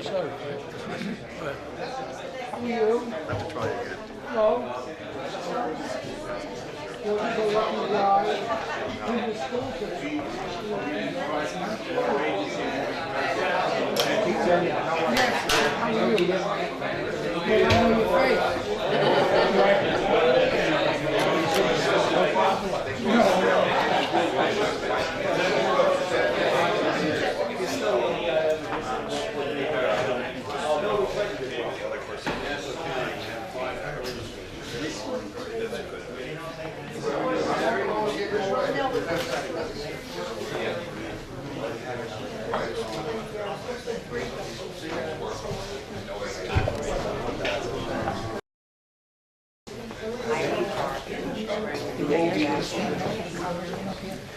February 7th. Right. How are you? Have to try again. Hello? You're the lucky guy who was school today. Yes, how are you? Good, I know your face.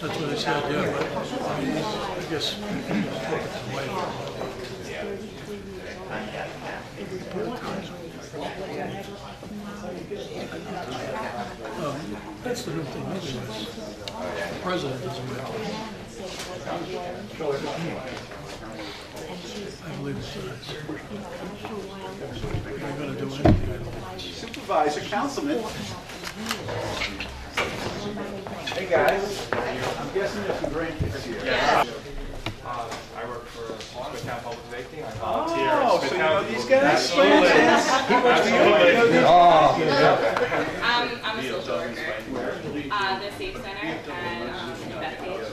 That's what I said, yeah, but I mean, I guess it's way. That's the new thing, anyways. The president is away. I believe it does. They're going to do anything. Supervisor, councilman. Hey guys, I'm guessing there's some grandkids here. I work for Smithtown Public Safety. I volunteer. Oh, so you know these guys? Absolutely. I'm a social worker, the Safe Center, and Bethpage.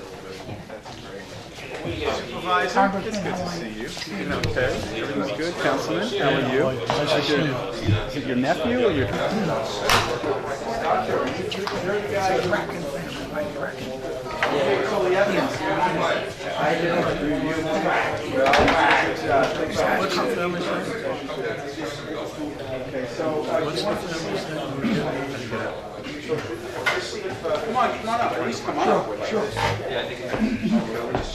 Supervisor, it's good to see you. You know, okay, everything's good. Councilman, how are you? Is it your nephew or your What's the family's name? Okay, so What's the family's name? come on up. Please come on up with us.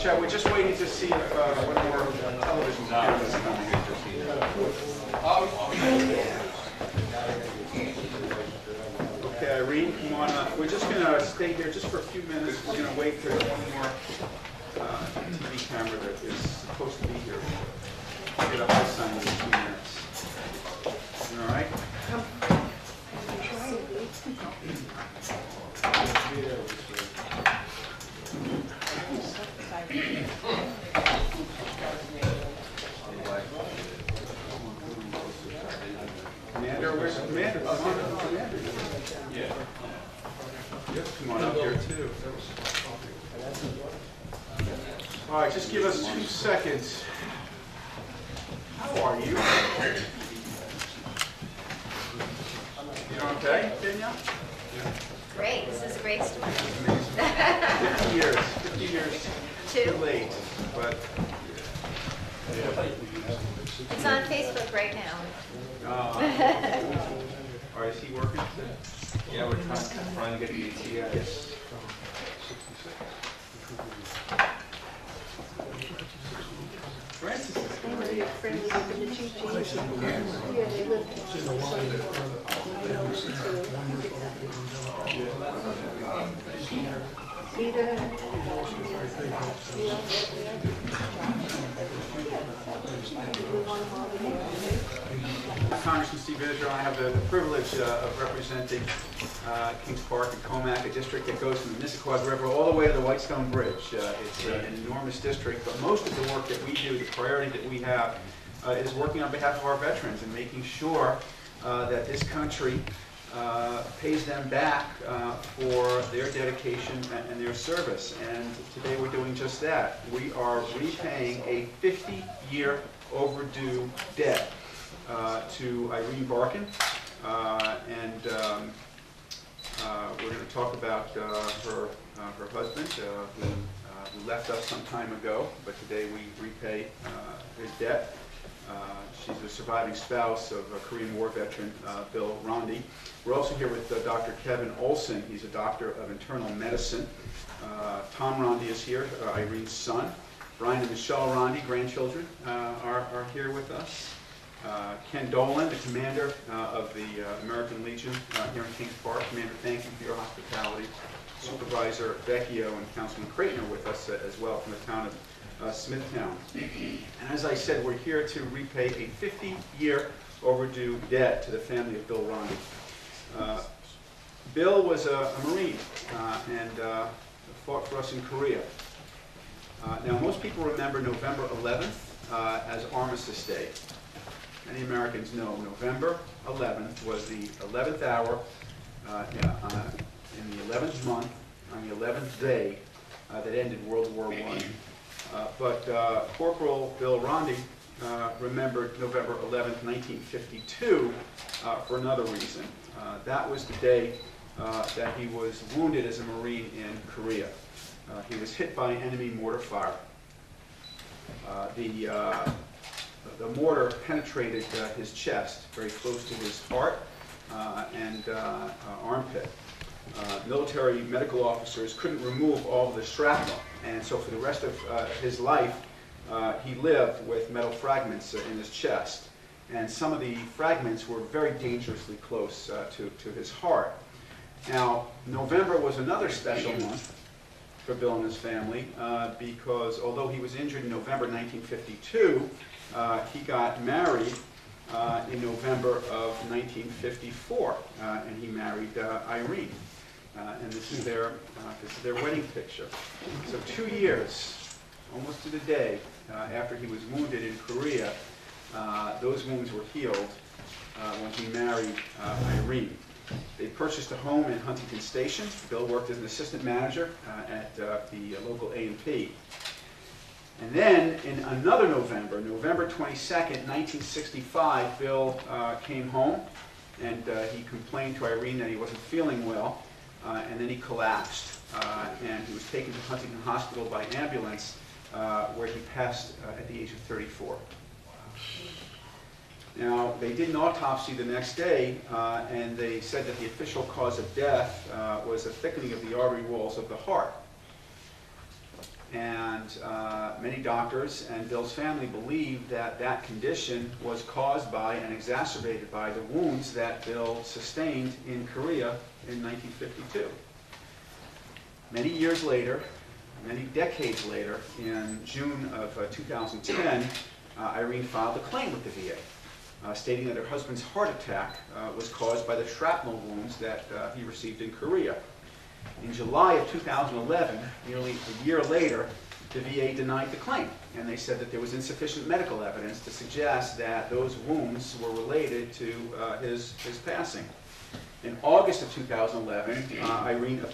Sure. We're just waiting to see if one more television cameras coming. Okay, Irene, come on up. We're just going to stay here just for a few minutes. We're going to wait for one more TV camera that is supposed to be here. Get a high sign in 2 minutes. All right? Commander, where's the commander? Come on up, commander. Yeah. Yep, come on up here too. All right, just give us 2 seconds. How are you? You doing okay, Danielle? Great, this is a great story. 50 years. 50 years too late, but It's on Facebook right now. all right, is he working? Yeah, we're trying to get the ETS. Francis is Congressman Steve Israel, I have the privilege of representing Kings Park and Comac, a district that goes from the Nisququogue River all the way to the Whitestone Bridge. It's an enormous district, but most of the work that we do, the priority that we have, is working on behalf of our veterans and making sure that this country pays them back for their dedication and their service. And today we're doing just that. We are repaying a 50-year overdue debt to Irene Barkin, and we're going to talk about her husband, who left us some time ago, but today we repay his debt. She's a surviving spouse of a Korean War veteran, Bill Rondi. We're also here with Dr. Kevin Olson. He's a doctor of internal medicine. Tom Rondi is here, Irene's son. Brian and Michelle Rondi, grandchildren, are here with us. Ken Dolan, the commander of the American Legion here in Kings Park. Commander, thank you for your hospitality. Supervisor Vecchio and Councilman Creighton are with us as well from the town Smithtown. And as I said, we're here to repay a 50-year overdue debt to the family of Bill Ronde. Bill was a Marine and fought for us in Korea. Now, most people remember November 11th as Armistice Day. Many Americans know November 11th was the 11th hour in the 11th month, on the 11th day that ended World War I. But Corporal Bill Ronde remembered November 11th, 1952 for another reason. That was the day that he was wounded as a Marine in Korea. He was hit by enemy mortar fire. The mortar penetrated his chest, very close to his heart and armpit. Military medical officers couldn't remove all of the shrapnel, and so for the rest of his life, he lived with metal fragments in his chest. And some of the fragments were very dangerously close to his heart. Now, November was another special month for Bill and his family because although he was injured in November 1952, he got married in November of 1954, and he married Irene. And this is their wedding picture. So 2 years, almost to the day, after he was wounded in Korea, those wounds were healed when he married Irene. They purchased a home in Huntington Station. Bill worked as an assistant manager at the local A&P. And then in another November, November 22nd, 1965, Bill came home and he complained to Irene that he wasn't feeling well, and then he collapsed and he was taken to Huntington Hospital by ambulance where he passed at the age of 34. Now, they did an autopsy the next day, and they said that the official cause of death was a thickening of the artery walls of the heart. And many doctors and Bill's family believed that that condition was caused by and exacerbated by the wounds that Bill sustained in Korea in 1952. Many years later, many decades later, in June of 2010, Irene filed a claim with the VA. Stating that her husband's heart attack was caused by the shrapnel wounds that he received in Korea. In July of 2011, nearly a year later, the VA denied the claim, and they said that there was insufficient medical evidence to suggest that those wounds were related to his passing. In August of 2011, Irene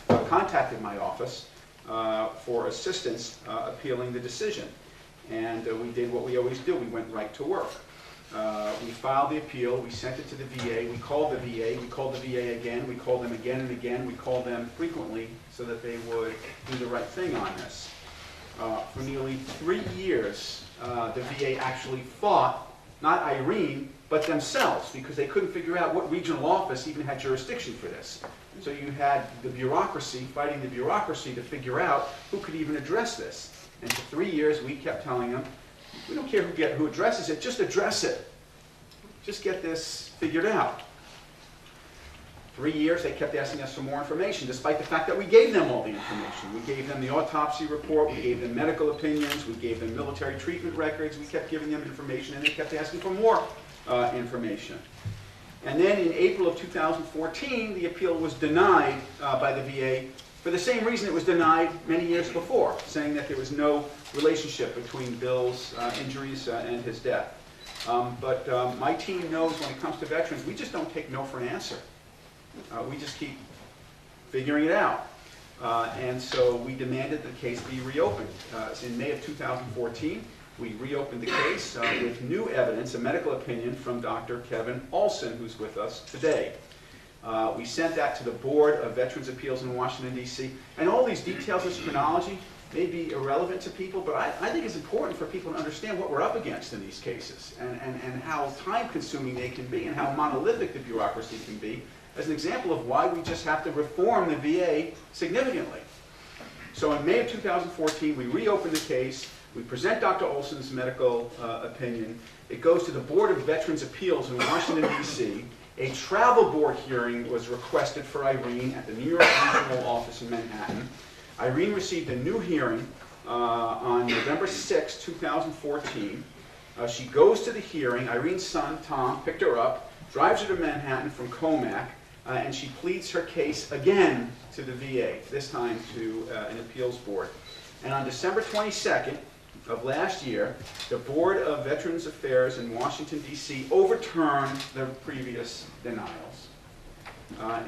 contacted my office for assistance appealing the decision, and we did what we always do. We went right to work. We filed the appeal, we sent it to the VA, we called the VA, we called the VA again, we called them again and again, we called them frequently so that they would do the right thing on this. For nearly 3 years, the VA actually fought, not Irene, but themselves, because they couldn't figure out what regional office even had jurisdiction for this. So you had the bureaucracy fighting the bureaucracy to figure out who could even address this. And for 3 years, we kept telling them, we don't care who addresses it, just address it. Just get this figured out. 3 years, they kept asking us for more information, despite the fact that we gave them all the information. We gave them the autopsy report, we gave them medical opinions, we gave them military treatment records, we kept giving them information, and they kept asking for more information. And then in April of 2014, the appeal was denied by the VA for the same reason it was denied many years before, saying that there was no relationship between Bill's injuries and his death. But my team knows when it comes to veterans, we just don't take no for an answer. We just keep figuring it out. And so we demanded the case be reopened. In May of 2014, we reopened the case with new evidence, a medical opinion from Dr. Kevin Olson, who's with us today. We sent that to the Board of Veterans Appeals in Washington, D.C. And all these details, this chronology, may be irrelevant to people, but I think it's important for people to understand what we're up against in these cases and how time-consuming they can be and how monolithic the bureaucracy can be as an example of why we just have to reform the VA significantly. So in May of 2014, we reopened the case. We present Dr. Olson's medical opinion. It goes to the Board of Veterans Appeals in Washington, D.C. A travel board hearing was requested for Irene at the New York Regional Office in Manhattan. Irene received a new hearing on November 6, 2014. She goes to the hearing. Irene's son, Tom, picked her up, drives her to Manhattan from Comac, and she pleads her case again to the VA, this time to an appeals board. And on December 22nd of last year, the Board of Veterans Affairs in Washington, D.C. overturned the previous denials.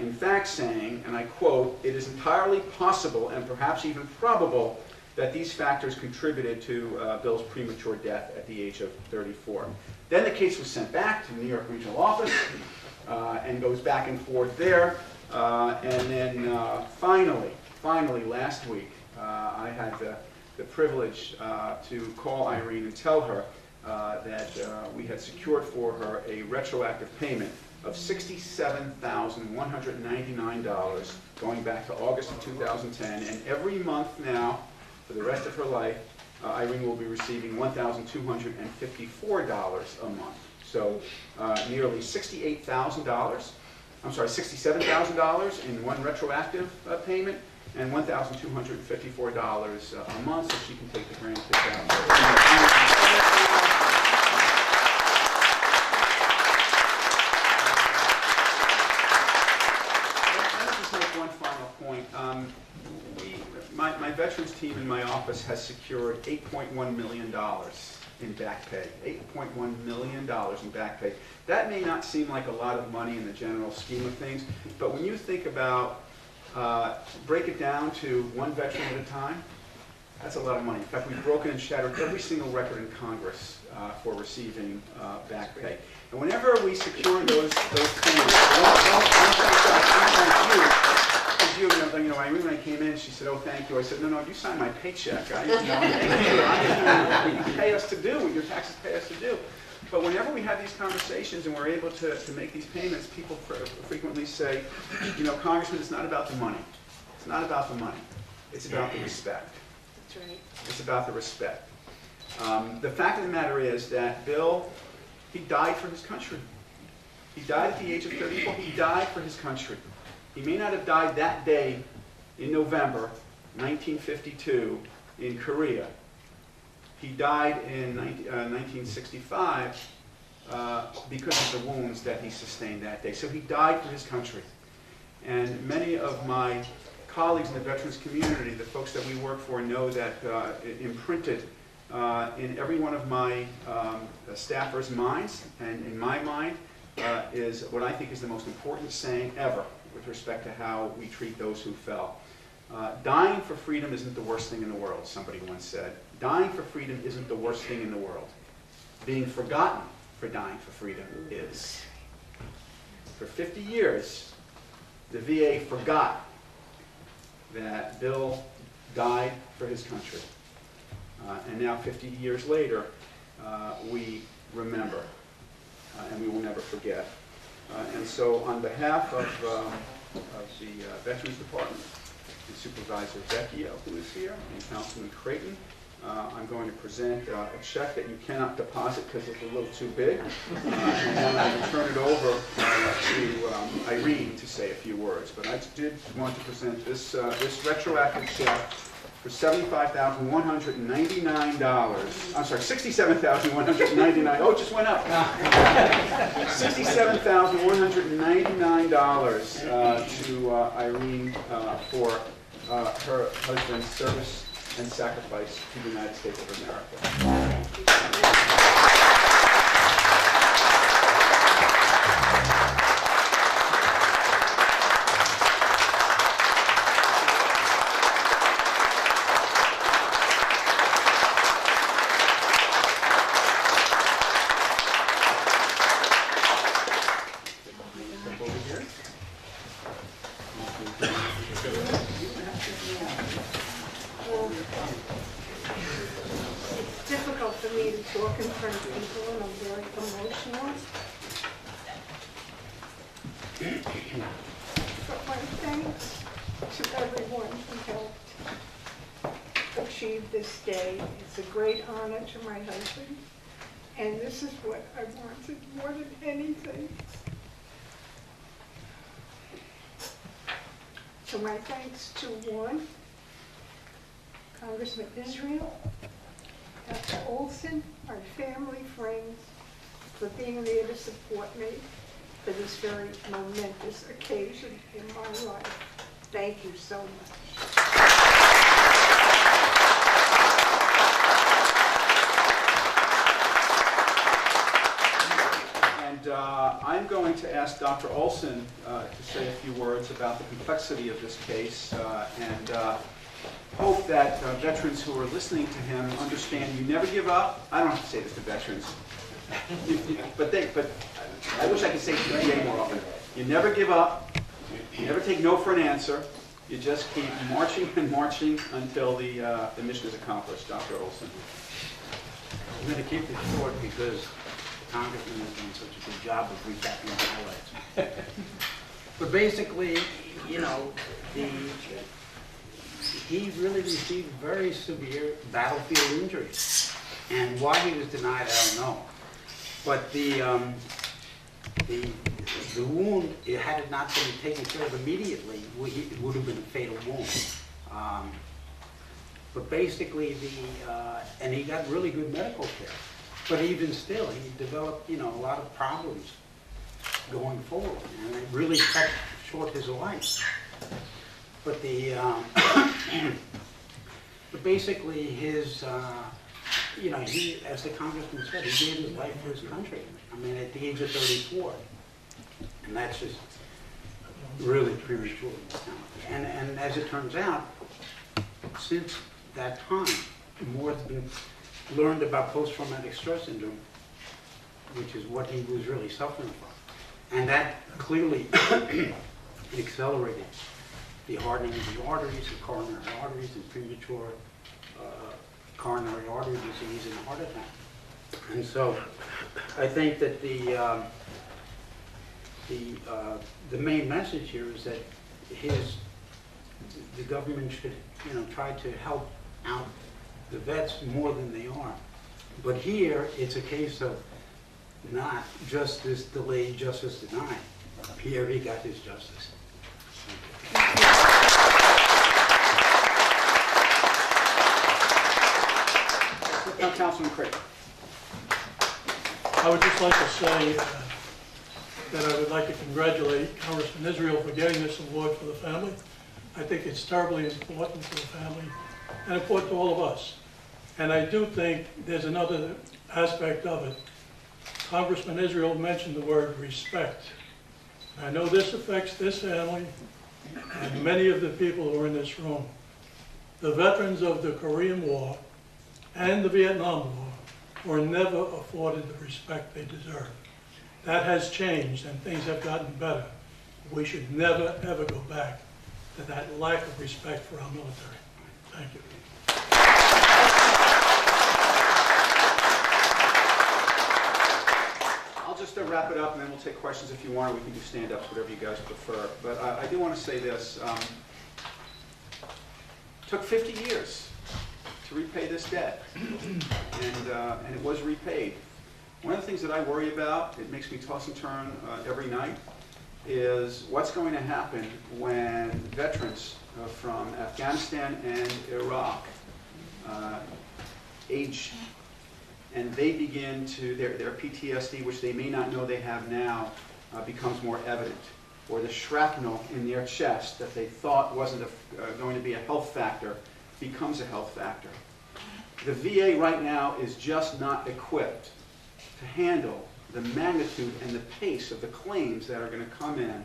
In fact saying, and I quote, "It is entirely possible and perhaps even probable that these factors contributed to Bill's premature death at the age of 34. Then the case was sent back to the New York Regional Office and goes back and forth there. And then finally, last week, I had the privilege to call Irene and tell her that we had secured for her a retroactive payment of $67,199 going back to August of 2010. And every month now, for the rest of her life, Irene will be receiving $1,254 a month. So nearly $67,000 in one retroactive payment, and $1,254 a month, so she can take the grandkids out. Let me just make one final point. My veterans team in my office has secured $8.1 million in back pay. $8.1 million in back pay. That may not seem like a lot of money in the general scheme of things, but when you think about, break it down to one veteran at a time, that's a lot of money. In fact, we've broken and shattered every single record in Congress for receiving back pay. And whenever we secure those payments, you know, Irene, when I came in, she said, "Oh, thank you." I said, "No, you signed my paycheck. You pay us to do what your taxes pay us to do." But whenever we have these conversations and we're able to make these payments, people frequently say, "You know, Congressman, it's not about the money. It's not about the money. It's about the respect." That's right. It's about the respect. The fact of the matter is that Bill, he died for his country. He died at the age of 34. He died for his country. He may not have died that day in November 1952 in Korea. He died in 1965 because of the wounds that he sustained that day. So he died for his country. And many of my colleagues in the veterans community, the folks that we work for, know that it imprinted in every one of my staffers' minds, and in my mind, is what I think is the most important saying ever with respect to how we treat those who fell. Dying for freedom isn't the worst thing in the world, somebody once said. Dying for freedom isn't the worst thing in the world. Being forgotten for dying for freedom is. For 50 years, the VA forgot that Bill died for his country. And now, 50 years later, we remember, and we will never forget. And so, on behalf of the Veterans Department, and Supervisor Vecchio, who is here, and Councilman Creighton, I'm going to present a check that you cannot deposit because it's a little too big. And then I will turn it over to Irene to say a few words. But I did want to present this retroactive check for $75,199. I'm sorry, $67,199. Oh, it just went up. $67,199 to Irene for her husband's service and sacrifice to the United States of America. It's difficult for me to talk in front of people, and I'm very emotional. But my thanks to everyone who helped achieve this day. It's a great honor to my husband, and this is what I wanted more than anything. So my thanks to one, Congressman Israel, Dr. Olson, our family, friends, for being there to support me for this very momentous occasion in my life. Thank you so much. And I'm going to ask Dr. Olson to say a few words about the complexity of this case and hope that veterans who are listening to him understand you never give up. I don't have to say this to veterans, but I wish I could say it to VA more often. You never give up. You never take no for an answer. You just keep marching and marching until the mission is accomplished. Dr. Olson. I'm going to keep it short because the Congressman has done such a good job of recapping the highlights. But basically, you know, he really received very severe battlefield injuries. And why he was denied, I don't know. But the wound, had it not been taken care of immediately, it would have been a fatal wound. But basically, and he got really good medical care. But even still, he developed, you know, a lot of problems going forward, and it really cut short his life. But but basically, his, you know, he, as the Congressman said, he gave his life for his country. I mean, at the age of 34, and that's just really premature. And as it turns out, since that time, more has been learned about post-traumatic stress syndrome, which is what he was really suffering from. And that clearly accelerated the hardening of the arteries, the coronary arteries, and premature coronary artery disease and heart attack. And so I think that the main message here is that the government should, you know, try to help out the vets more than they are. But here, it's a case of not justice delayed, justice denied. Here, he got his justice. Now, Councilman Craig. I would just like to say that I would like to congratulate Congressman Israel for getting this award for the family. I think it's terribly important to the family and important to all of us. And I do think there's another aspect of it. Congressman Israel mentioned the word respect. I know this affects this family and many of the people who are in this room. The veterans of the Korean War and the Vietnam War were never afforded the respect they deserve. That has changed and things have gotten better. We should never, ever go back to that lack of respect for our military. Thank you. I'll just wrap it up, and then we'll take questions if you want, or we can do stand-ups, whatever you guys prefer. But I do want to say this. Took 50 years to repay this debt, and it was repaid. One of the things that I worry about, it makes me toss and turn every night, is what's going to happen when veterans from Afghanistan and Iraq age, and they begin to, their PTSD, which they may not know they have now, becomes more evident. Or the shrapnel in their chest that they thought wasn't going to be a health factor becomes a health factor. The VA right now is just not equipped to handle the magnitude and the pace of the claims that are going to come in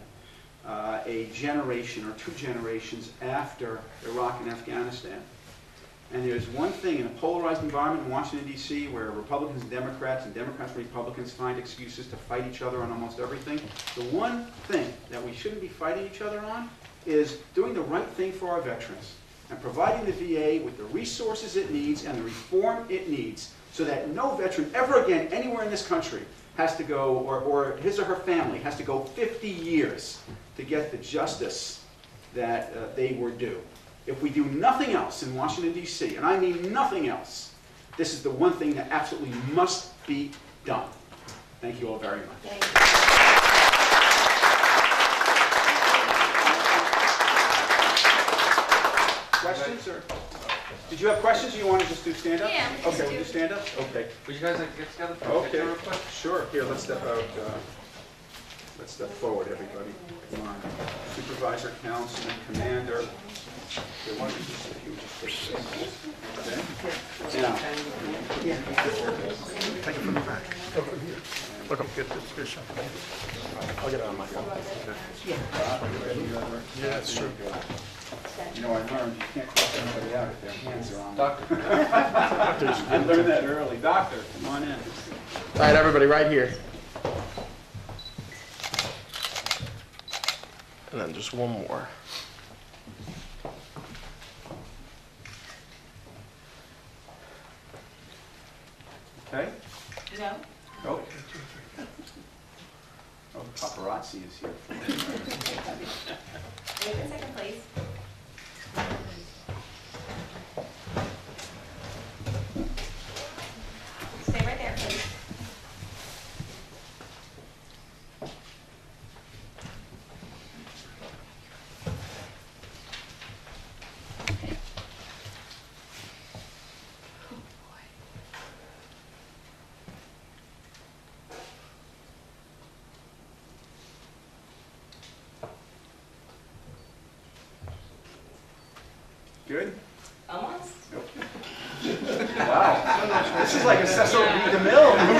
a generation or 2 generations after Iraq and Afghanistan. And there's one thing in a polarized environment in Washington, D.C., where Republicans and Democrats and Republicans find excuses to fight each other on almost everything. The one thing that we shouldn't be fighting each other on is doing the right thing for our veterans and providing the VA with the resources it needs and the reform it needs so that no veteran ever again anywhere in this country has to go, or his or her family has to go 50 years to get the justice that they were due. If we do nothing else in Washington, D.C., and I mean nothing else, this is the one thing that absolutely must be done. Thank you all very much. Thank you. Questions? Or did you you have questions, or you want to just do stand-up? Yeah, we can Okay, just we'll do- do stand-up? Okay. Would you guys like to get together for a Okay, picture real quick? sure. Here, let's step out, let's step forward, everybody. Come on. Supervisor, councilman, commander. Okay, why don't you just, if you would just take this. Okay? Now, Take it from the back. Look, I'm good. Good shot. I'll get it on my phone. Yeah, that's true. you know, I learned you can't cross anybody out if their hands are on. Doctor. I learned that early. Doctor, come on in. All right, everybody, right here. And then just one more. Okay? No? Oh. Oh, paparazzi is here. Wait a second, please. Stay right there, please. Good? Almost? Wow. This is like a Cecil B. DeMille movie.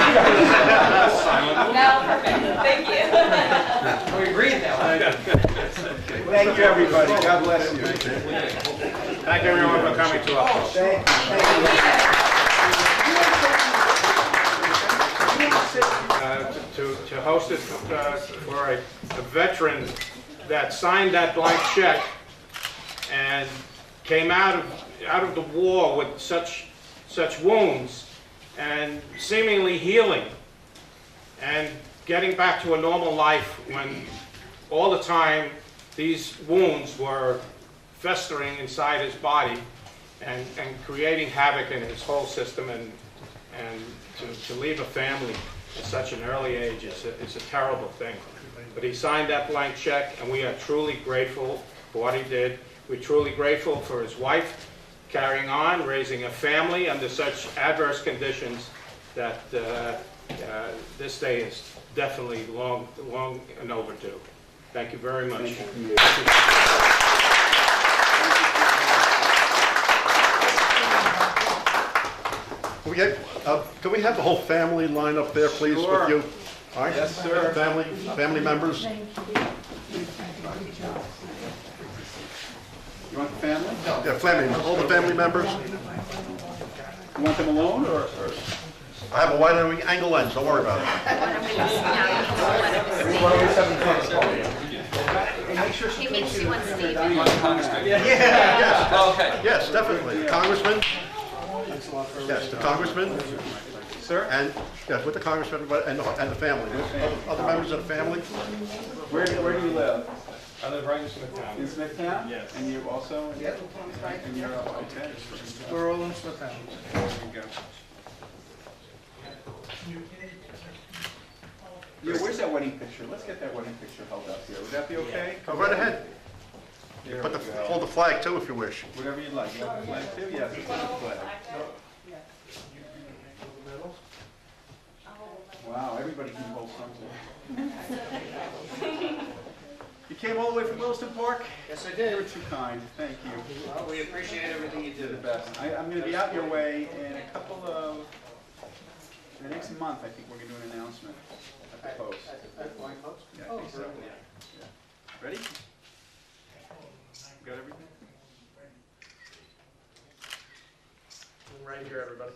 No, perfect. Thank you. We agreed now. Thank you, everybody. God bless you. Thank everyone for coming to us. To host it for a veteran that signed that blank check and came out of the war with such wounds and seemingly healing and getting back to a normal life when all the time these wounds were festering inside his body and creating havoc in his whole system, and to leave a family at such an early age is a terrible thing. But he signed that blank check, and we are truly grateful for what he did. We're truly grateful for his wife carrying on, raising a family under such adverse conditions that this day is definitely long and overdue. Thank you very much. Can we have the whole family line up there, please, Sure. with you? All right? Yes, sir. Family members. You want the family? Yeah, all the family members. You want them alone, or? I have a wide angle lens, don't worry about it. He means she wants Steve. Yes, Okay. yes, definitely. The Congressman. Yes, the Congressman. Sir? And, yes, with the Congressman and the family. Other members of the family. Where do you live? I live right in Smithtown. In Smithtown? Yes. And you also? Yes. And you're, okay. We're all in Smithtown. There you go. Yeah, where's that wedding picture? Let's get that wedding picture held up here. Would that be okay? Go right ahead. There Put we the, go. hold the flag too if you wish. Whatever you'd like. You have the flag too? Yes, it's the flag. Wow, everybody can hold something. You came all the way from Williston Park? Yes, I You did. were too kind. Thank you. Well, we appreciate everything you You're the do. best. I'm going to be out your way in a couple of, the next month, I think we're going to do an announcement at the post. Yeah, I think so. Yeah. Ready? Got everything? Right here, everybody.